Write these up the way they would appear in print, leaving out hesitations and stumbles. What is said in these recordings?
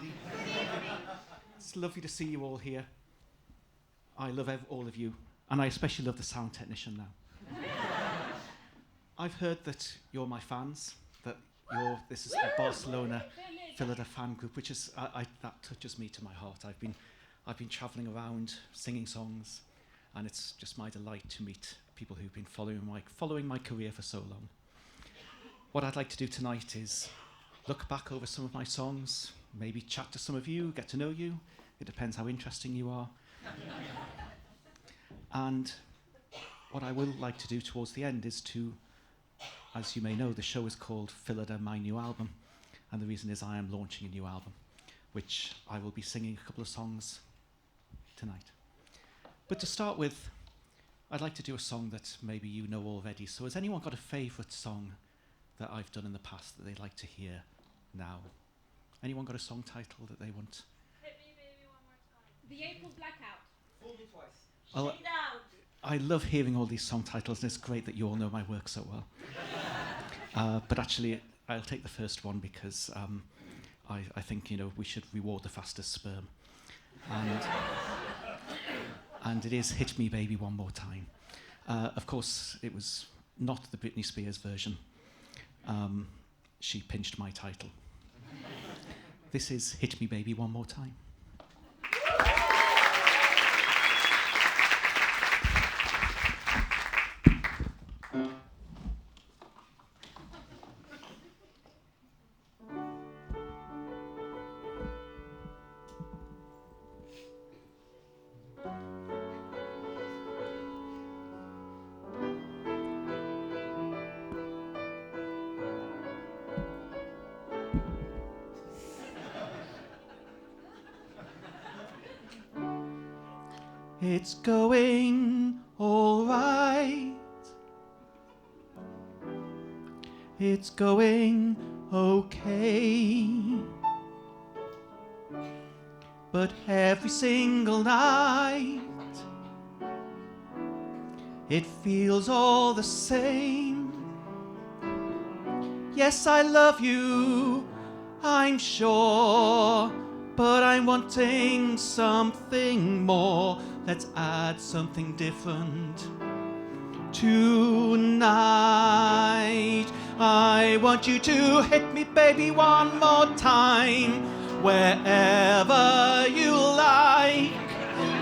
Andy. It's lovely to see you all here. I love all of you, and I especially love the sound technician now. I've heard that you're my fans, that this is the Barcelona Phyllida fan group, which is that touches me to my heart. I've been travelling around singing songs, and it's just my delight to meet people who've been following my career for so long. What I'd like to do tonight is look back over some of my songs, maybe chat to some of you, get to know you. It depends how interesting you are. And what I would like to do towards the end is to, as you may know, the show is called Phyllida, My New Album. And the reason is I am launching a new album, which I will be singing a couple of songs tonight. But to start with, I'd like to do a song that maybe you know already. So has anyone got a favourite song that I've done in the past that they'd like to hear now? Anyone got a song title that they want? Hit me, baby, one more time. The April Blackout. Fool me twice. Well, Shake it out. I love hearing all these song titles, and it's great that you all know my work so well. But actually, I'll take the first one because I think we should reward the fastest sperm, and it is "Hit Me, Baby, One More Time." Of course, it was not the Britney Spears version. She pinched my title. This is "Hit Me, Baby, One More Time." It's going all right. It's going okay. But every single night, it feels all the same. Yes, I love you, I'm sure, but I'm wanting something more. Let's add something different. Tonight, I want you to hit me, baby, one more time. Wherever you like.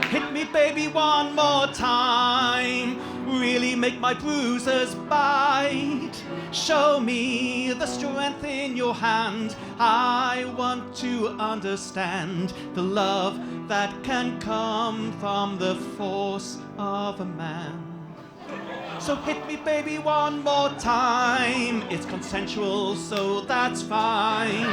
Hit me, baby, one more time. Really make my bruises bite. Show me the strength in your hand. I want to understand the love that can come from the force of a man. So hit me, baby, one more time. It's consensual, so that's fine.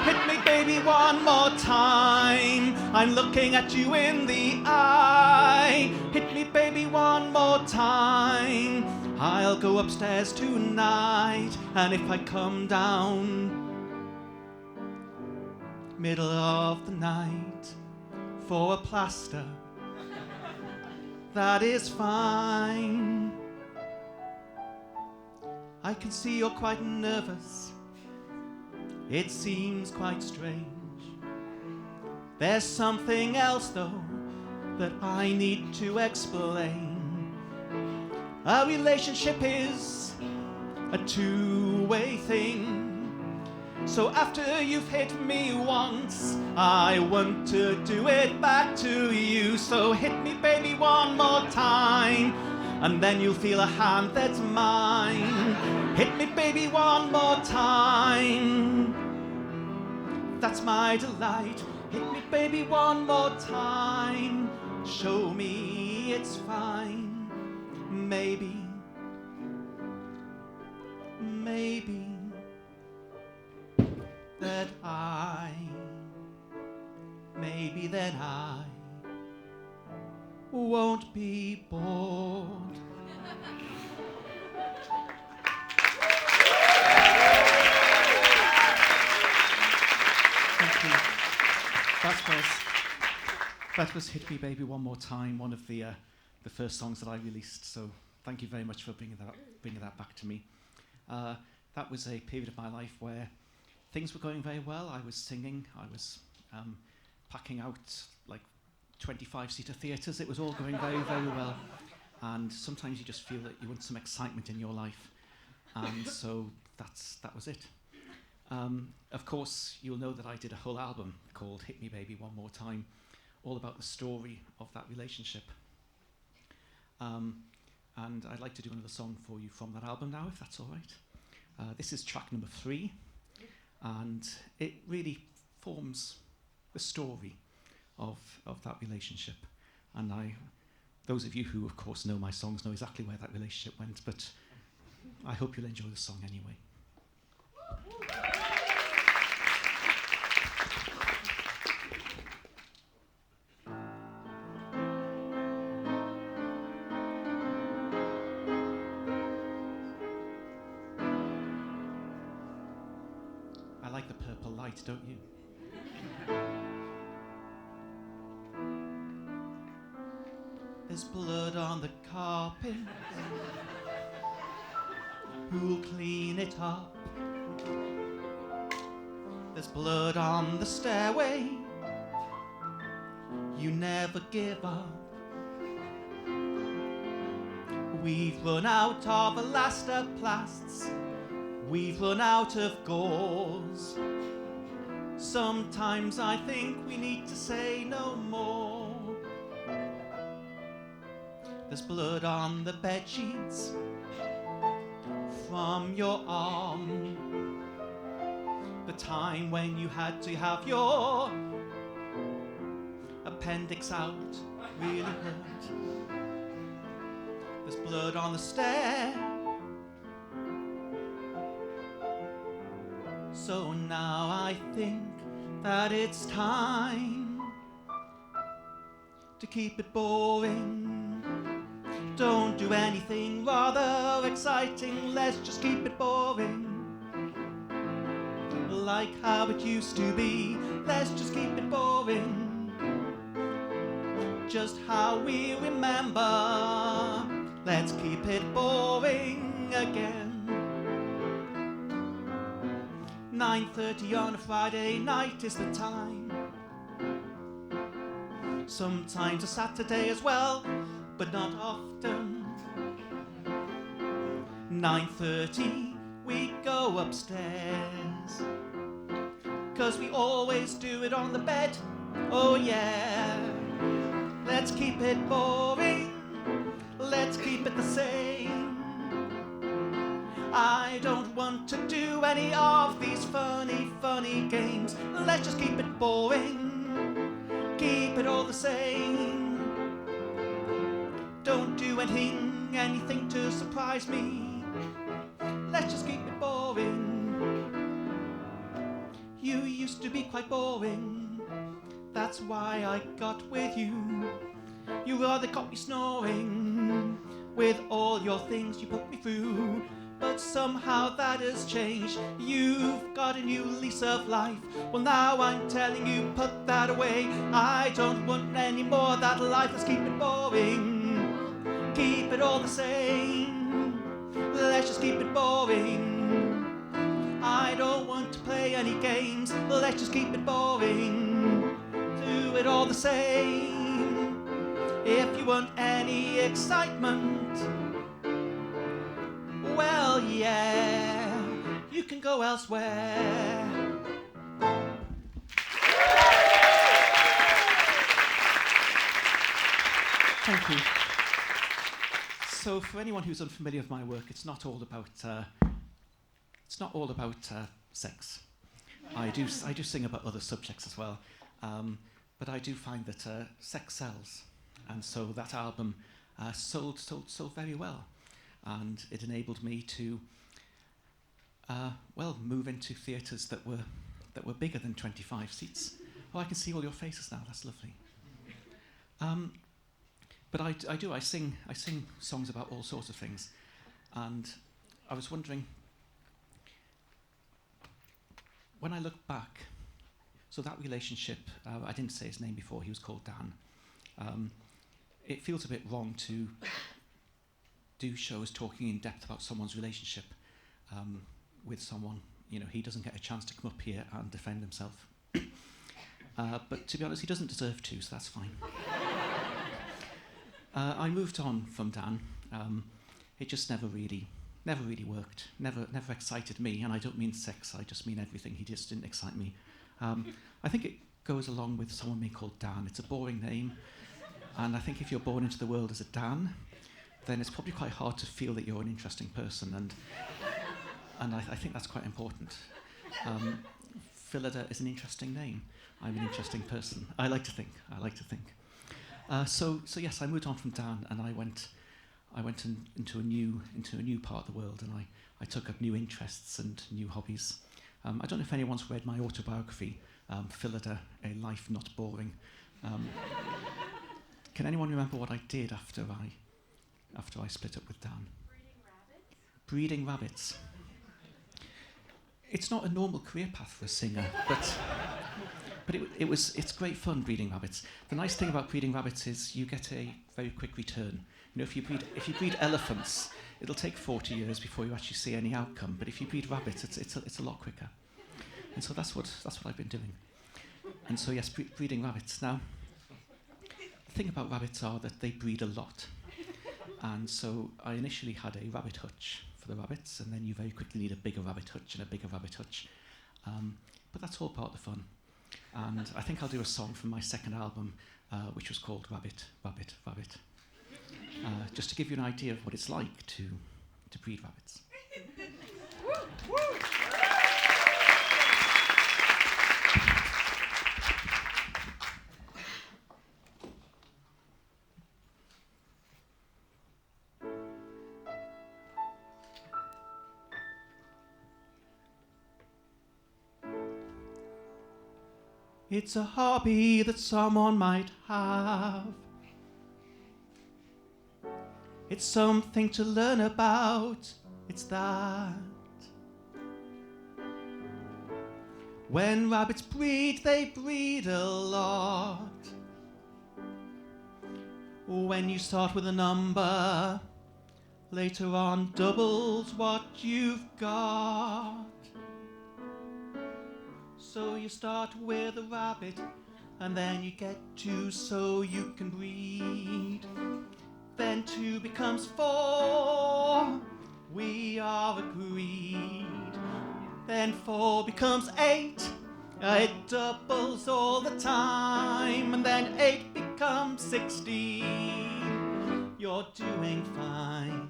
Hit me, baby, one more time. I'm looking at you in the eye. Hit me, baby, one more time. I'll go upstairs tonight, and if I come down middle of the night for a plaster, that is fine. I can see you're quite nervous. It seems quite strange. There's something else, though, that I need to explain. A relationship is a two-way thing. So after you've hit me once, I want to do it back to you. So hit me, baby, one more time, and then you'll feel a hand that's mine. Hit me, baby, one more time. That's my delight. Hit me, baby, one more time. Show me it's fine. Maybe then I won't be bored. Thank you. That was Hit Me Baby One More Time, one of the first songs that I released, so thank you very much for bringing that back to me. That was a period of my life where things were going very well. I was singing, I was packing out like 25-seater theatres. It was all going very, very well. And sometimes you just feel that you want some excitement in your life. And so that was it. Of course, you'll know that I did a whole album called Hit Me Baby One More Time, all about the story of that relationship. And I'd like to do another song for you from that album now, if that's all right. This is track number 3, and it really forms the story of that relationship. And those of you who, of course, know my songs know exactly where that relationship went, but I hope you'll enjoy the song anyway. I like the purple light, don't you? There's blood on the carpet. Who'll clean it up? There's blood on the stairway. You never give up. We've run out of elastoplasts. We've run out of gauze. Sometimes I think we need to say no more. There's blood on the bedsheets from your arm. The time when you had to have your appendix out really hurt. There's blood on the stair. So now I think that it's time to keep it boring. Don't do anything rather exciting, let's just keep it boring. Like how it used to be, let's just keep it boring. Just how we remember, let's keep it boring again. 9:30 on a Friday night is the time. Sometimes a Saturday as well, but not often. 9:30 we go upstairs, 'cause we always do it on the bed. Oh yeah. Let's keep it boring, let's keep it the same. I don't want to do any of these funny games. Let's just keep it boring, keep it all the same. Don't do anything to surprise me. Let's just keep it boring. You used to be quite boring. That's why I got with you. You rather caught me snoring with all your things you put me through. But somehow that has changed. You've got a new lease of life. Well, now I'm telling you, put that away. I don't want any more of that life. Let's keep it boring, keep it all the same. Let's just keep it boring. I don't want to play any games. Let's just keep it boring, do it all the same. If you want any excitement, well, yeah, you can go elsewhere. Thank you. So, for anyone who's unfamiliar with my work, it's not all about sex. I do sing about other subjects as well, but I do find that sex sells, and so that album sold very well. And it enabled me to, move into theatres that were bigger than 25 seats. Oh, I can see all your faces now. That's lovely. But I sing songs about all sorts of things, and I was wondering, when I look back, so that relationship, I didn't say his name before. He was called Dan. It feels a bit wrong to do shows talking in depth about someone's relationship with someone. You know, he doesn't get a chance to come up here and defend himself. But to be honest, he doesn't deserve to, so that's fine. I moved on from Dan. It just never really worked. Never excited me, and I don't mean sex. I just mean everything. He just didn't excite me. I think it goes along with someone being called Dan. It's a boring name, and I think if you're born into the world as a Dan, then it's probably quite hard to feel that you're an interesting person, and I think that's quite important. Phyllida is an interesting name. I'm an interesting person. I like to think. So yes, I moved on from Dan, and I went into a new part of the world, and I took up new interests and new hobbies. I don't know if anyone's read my autobiography, Phyllida, A Life Not Boring. Can anyone remember what I did after I split up with Dan? Breeding rabbits. It's not a normal career path for a singer, but it's great fun breeding rabbits. The nice thing about breeding rabbits is you get a very quick return. You know, if you breed elephants, it'll take 40 years before you actually see any outcome. But if you breed rabbits, it's a lot quicker. And so that's what I've been doing. And so yes, breeding rabbits. Now, the thing about rabbits are that they breed a lot. And so I initially had a rabbit hutch for the rabbits, and then you very quickly need a bigger rabbit hutch and a bigger rabbit hutch. But that's all part of the fun. And I think I'll do a song from my second album, which was called Rabbit, Rabbit, Rabbit. Just to give you an idea of what it's like to breed rabbits. It's a hobby that someone might have. It's something to learn about, it's that. When rabbits breed, they breed a lot. When you start with a number, later on doubles what you've got. So you start with a rabbit, and then you get 2 so you can breed. Then 2 becomes 4, we are agreed. Then 4 becomes 8, it doubles all the time. And then 8 becomes 16, you're doing fine.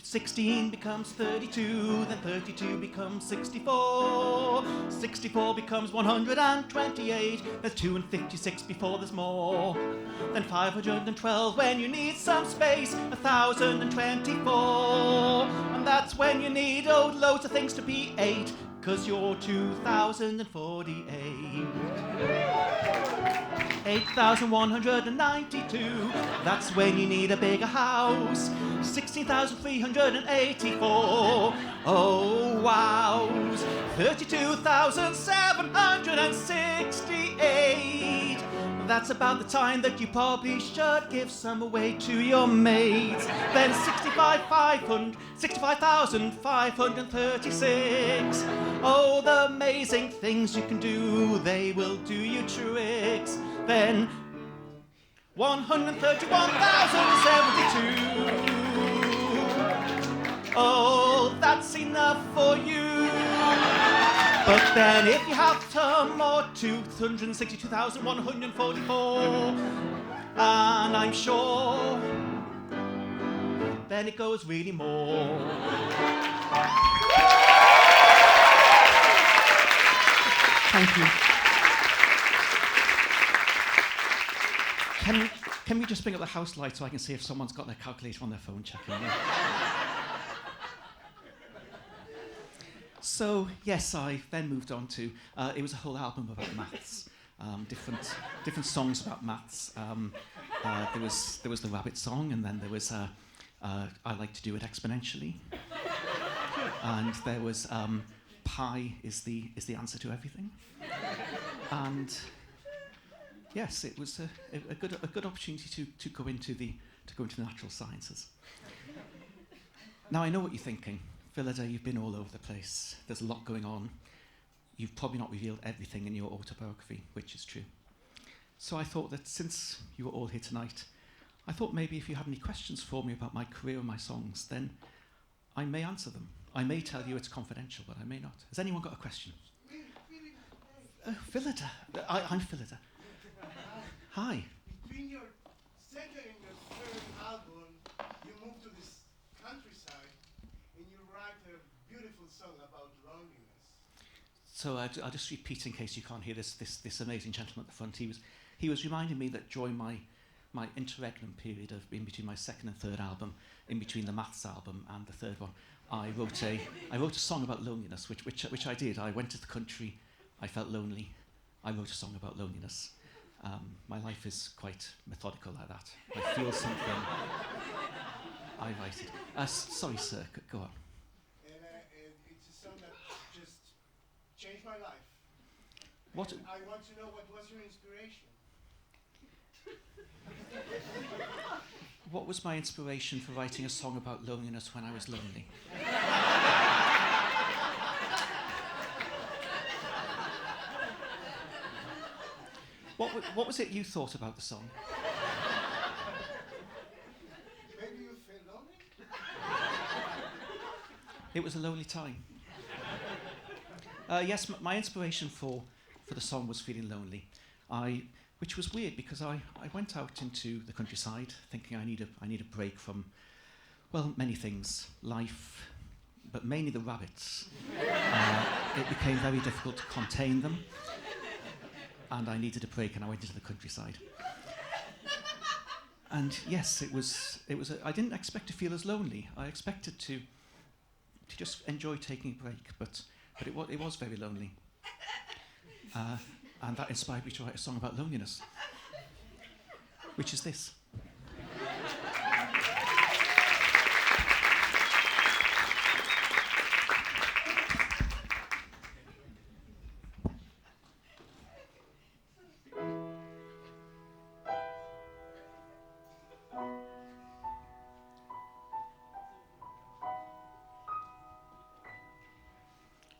16 becomes 32, then 32 becomes 64. 64 becomes 128, there's 2 and 56 before there's more. Then 512 when you need some space, 1024. And that's when you need loads of things to be 8, 'cause you're 2048. 8,192, that's when you need a bigger house. 16,384, oh wows. 32,768, that's about the time that you probably should give some away to your mates. Then 65,536, oh the amazing things you can do, they will do you tricks. Then 131,072, oh, that's enough for you. But then if you have more, 262,144, and I'm sure then it goes really more. Thank you. Can we just bring up the house light so I can see if someone's got their calculator on their phone checking it? So, yes, I then moved on to, it was a whole album about maths, different songs about maths. There was the rabbit song, and then there was, I like to do it exponentially. And there was, pi is the answer to everything. And yes, it was a good opportunity to go into the natural sciences. Now I know what you're thinking. Phyllida, you've been all over the place. There's a lot going on. you've probably not revealed everything in your autobiography, which is true. So I thought that since you were all here tonight, I thought maybe if you have any questions for me about my career and my songs, then I may answer them. I may tell you it's confidential, but I may not. Has anyone got a question? Phyllida. I'm Phyllida. Hi. Between your second and your third album, you move to this countryside and you write a beautiful song about loneliness. So I'll just repeat in case you can't hear this amazing gentleman at the front. He was reminding me that during my interregnum period of in between my second and third album, in between the maths album and the third one, I wrote a song about loneliness, which I did. I went to the country, I felt lonely, I wrote a song about loneliness. My life is quite methodical like that. I feel something, I write it. Sorry, sir, go on. And it's a song that just changed my life. What? I want to know what was your inspiration. What was my inspiration for writing a song about loneliness when I was lonely? What was it you thought about the song? Maybe you feel lonely? It was a lonely time. Yes, my inspiration for the song was feeling lonely. Which was weird because I went out into the countryside thinking I need a break from, well, many things, life, but mainly the rabbits. It became very difficult to contain them, and I needed a break, and I went into the countryside. And yes, it was. I didn't expect to feel as lonely. I expected to just enjoy taking a break, but it was very lonely. And that inspired me to write a song about loneliness, which is this.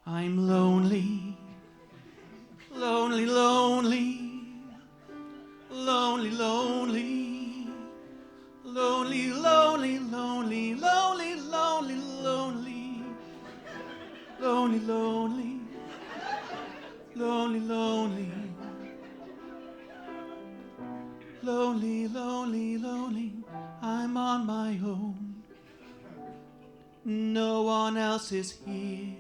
I'm lonely. Lonely, lonely, lonely, lonely, lonely, lonely, lonely, lonely, lonely, lonely, lonely, lonely, lonely, lonely, lonely, lonely, lonely. I'm on my own. No one else is here.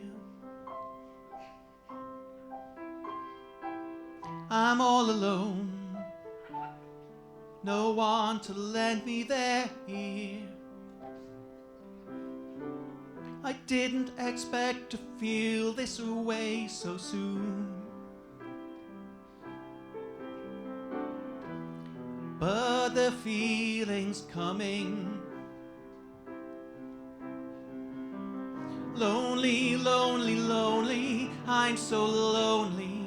I'm all alone, no one to lend me their ear. I didn't expect to feel this way so soon, but the feeling's coming. Lonely, lonely, lonely, I'm so lonely.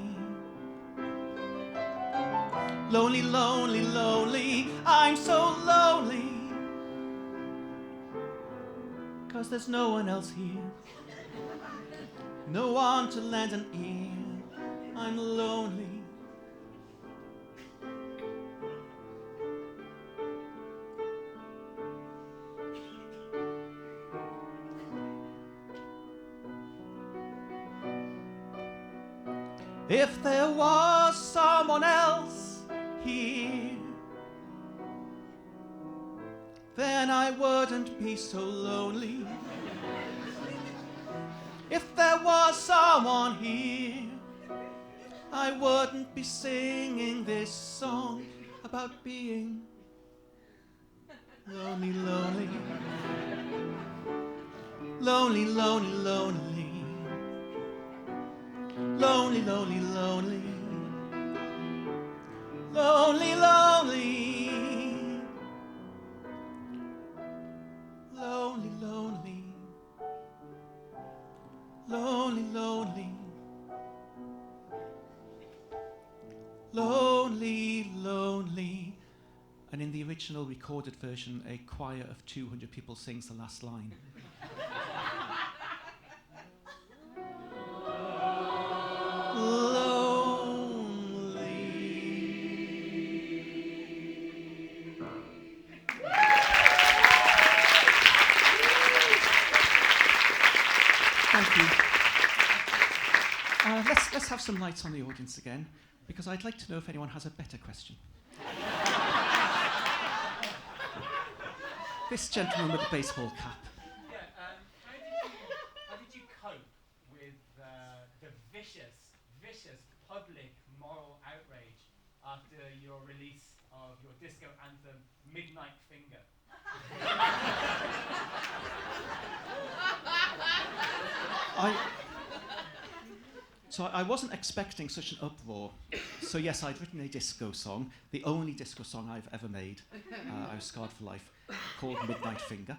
Lonely, lonely, lonely, I'm so lonely. 'Cause there's no one else here, no one to lend an ear. I'm lonely. If there was someone else here, then I wouldn't be so lonely. If there was someone here, I wouldn't be singing this song about being lonely, lonely, lonely, lonely, lonely, lonely, lonely, lonely. Lonely, lonely, lonely, lonely, lonely, lonely, lonely, lonely. And in the original recorded version, a choir of 200 people sings the last line. some lights on the audience again, because I'd like to know if anyone has a better question. This gentleman with the baseball cap. Yeah, how did you cope with the vicious public moral outrage after your release of your disco anthem, Midnight Finger? So I wasn't expecting such an uproar. So yes, I'd written a disco song, the only disco song I've ever made. I was scarred for life, called Midnight Finger.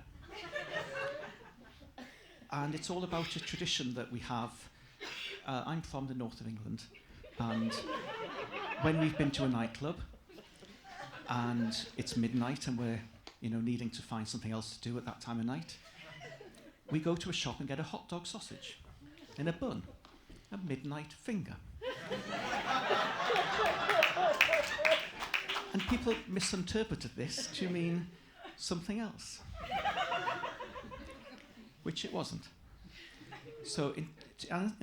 And it's all about a tradition that we have. I'm from the north of England, and when we've been to a nightclub and it's midnight and we're needing to find something else to do at that time of night, we go to a shop and get a hot dog sausage in a bun. A midnight finger. And people misinterpreted this to mean something else, which it wasn't. So in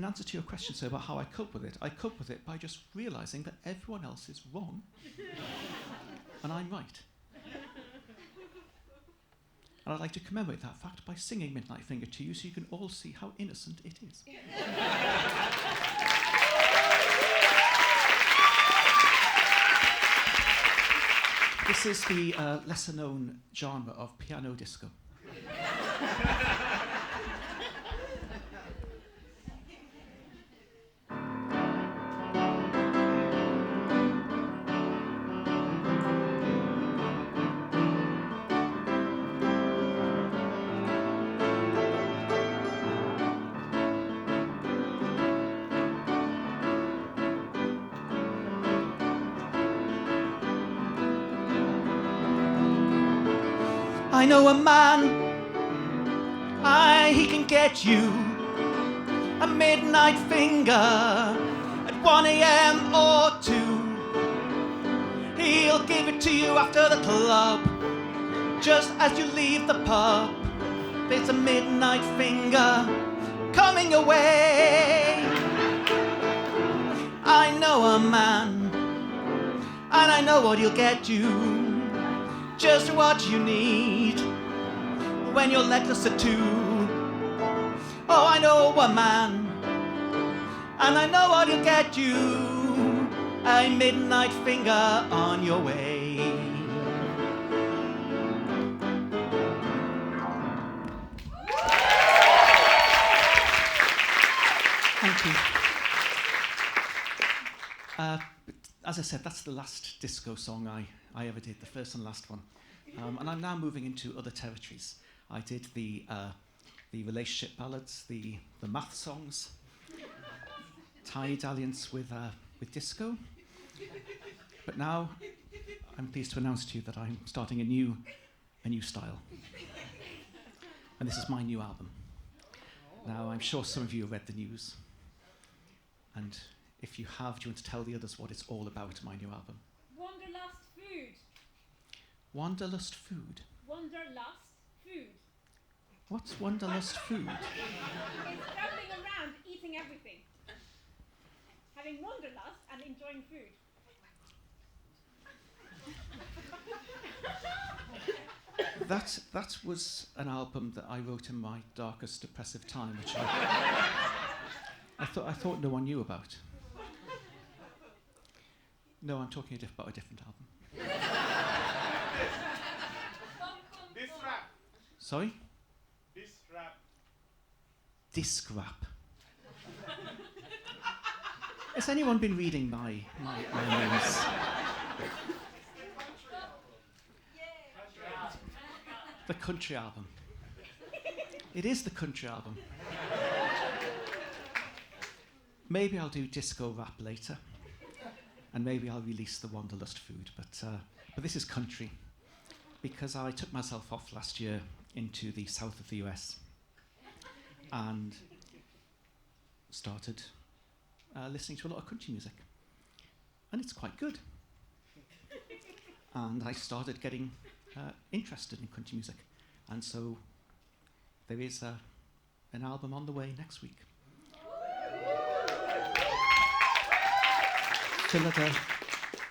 answer to your question, sir, about how I cope with it, I cope with it by just realising that everyone else is wrong and I'm right. And I'd like to commemorate that fact by singing Midnight Finger to you so you can all see how innocent it is. This is the lesser known genre of piano disco. I know a man, he can get you a midnight finger at 1 a.m. or 2. He'll give it to you after the club, just as you leave the pub. There's a midnight finger coming your way. I know a man, and I know what he'll get you. Just what you need when you're legless at 2. Oh, I know a man, and I know what he'll get you. A midnight finger on your way. Thank you. As I said, that's the last disco song I ever did, the first and last one. And I'm now moving into other territories. I did the relationship ballads, the math songs, tie dalliance with disco. But now I'm pleased to announce to you that I'm starting a new style. And this is my new album. Now, I'm sure some of you have read the news. And if you have, do you want to tell the others what it's all about, my new album? Wanderlust food. Wanderlust food? Wanderlust food. What's wanderlust food? It's travelling around eating everything. Having wanderlust and enjoying food. That was an album that I wrote in my darkest depressive time, which I thought no one knew about. No, I'm talking about a different album. This rap. Sorry? This rap. Disc rap. Has anyone been reading my names? The country album. It is the country album. Maybe I'll do disco rap later, and maybe I'll release the Wanderlust food, but this is country, because I took myself off last year into the south of the US and started listening to a lot of country music, and it's quite good. And I started getting interested in country music, and so there is an album on the way next week. Phyllida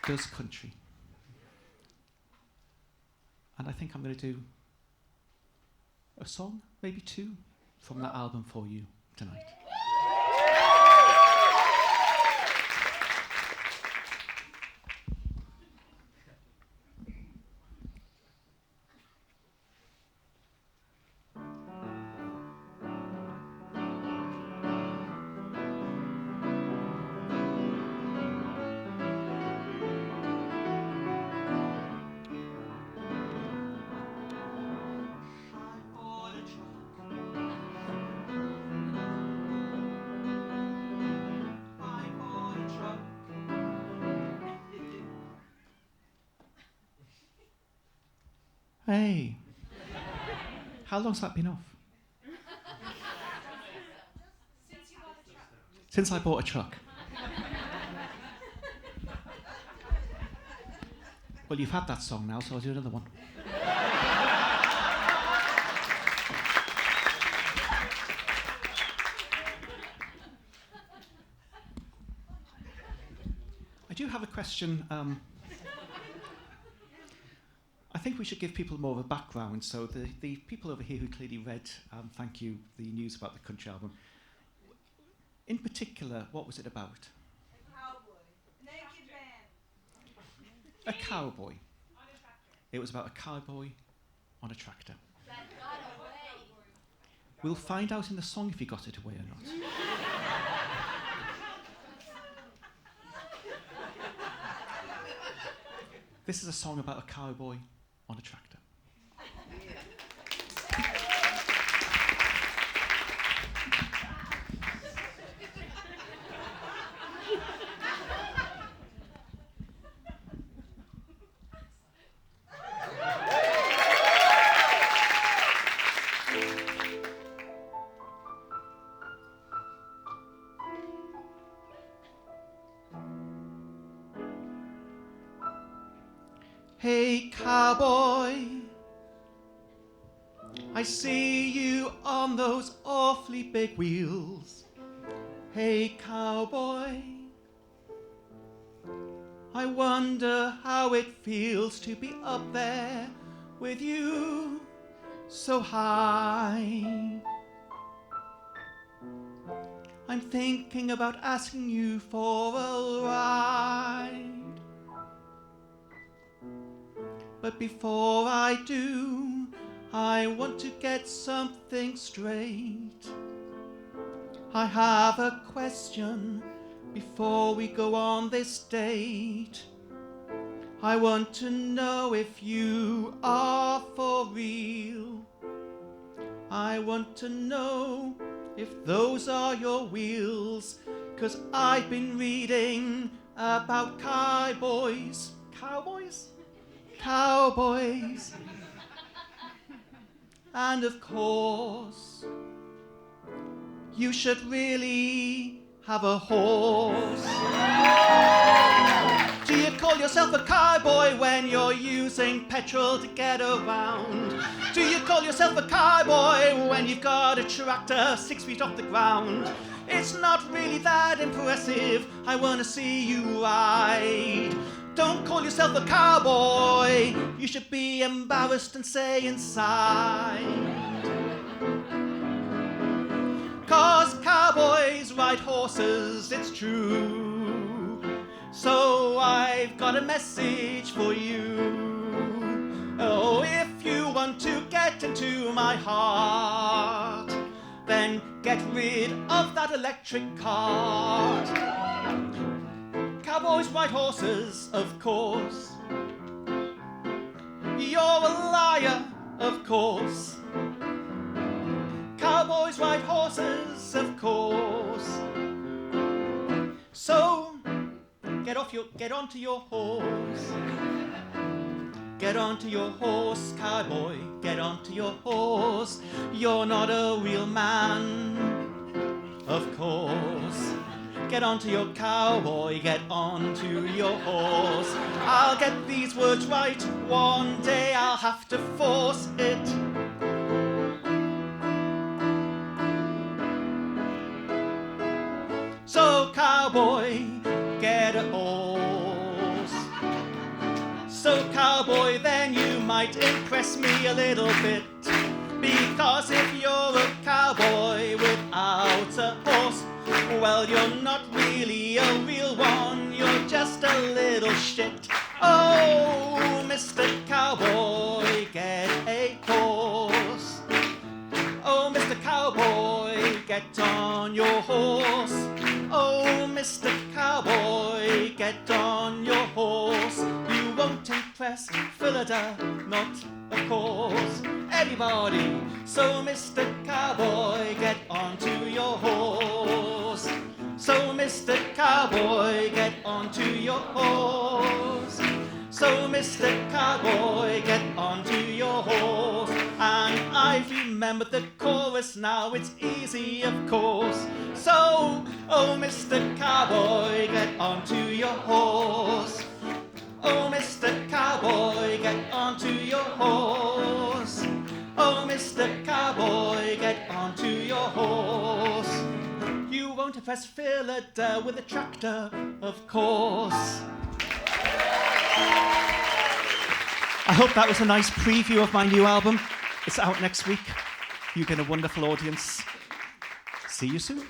does country. And I think I'm going to do a song, maybe two, from that album for you tonight. Hey, how long's that been off? Since you bought a truck. Since I bought a truck. Well, you've had that song now, so I'll do another one. I do have a question. I think we should give people more of a background. So the people over here who clearly read, thank you, the news about the country album. In particular, what was it about? A cowboy. Naked man. A cowboy. On a tractor. It was about a cowboy on a tractor. That got away. We'll find out in the song if he got it away or not. This is a song about a cowboy on a tractor. Hey cowboy, I see you on those awfully big wheels. Hey cowboy, I wonder how it feels to be up there with you so high. I'm thinking about asking you for a ride. But before I do, I want to get something straight. I have a question before we go on this date. I want to know if you are for real. I want to know if those are your wheels, 'cause I've been reading about cowboys. Cowboys? Cowboys. And of course, you should really have a horse. Do you call yourself a cowboy when you're using petrol to get around? Do you call yourself a cowboy when you've got a tractor 6 feet off the ground? It's not really that impressive. I want to see you ride. Don't call yourself a cowboy. You should be embarrassed and stay inside. 'Cause cowboys ride horses, it's true. So I've got a message for you. Oh, if you want to get into my heart, then get rid of that electric cart. Cowboys ride horses, of course. You're a liar, of course. Cowboys ride horses, of course. So, get onto your horse. Get onto your horse, cowboy, get onto your horse. You're not a real man, of course. Get onto your cowboy, get onto your horse. I'll get these words right, one day I'll have to force it. So cowboy, get get a horse. So cowboy, then you might impress me a little bit, because if you're a cowboy without a horse, well, you're not really a real one, you're just a little shit. Oh, Mr. Cowboy, get a horse. Oh, Mr. Cowboy, get on your horse. Oh, Mr. Cowboy, get on your horse. You won't impress Phyllida, not of course anybody. So, Mr. Cowboy, get onto your horse. So, Mr. Cowboy, get onto your horse. So, Mr. Cowboy, get onto your horse. And I've remembered the chorus now, it's easy of course. So, oh, Mr. Cowboy, get onto your horse. Oh, Mr. Cowboy, get onto your horse. Oh, Mr. Cowboy, get onto your horse. You won't impress Phyllida with a tractor, of course. I hope that was a nice preview of my new album. It's out next week. You've been a wonderful audience. See you soon.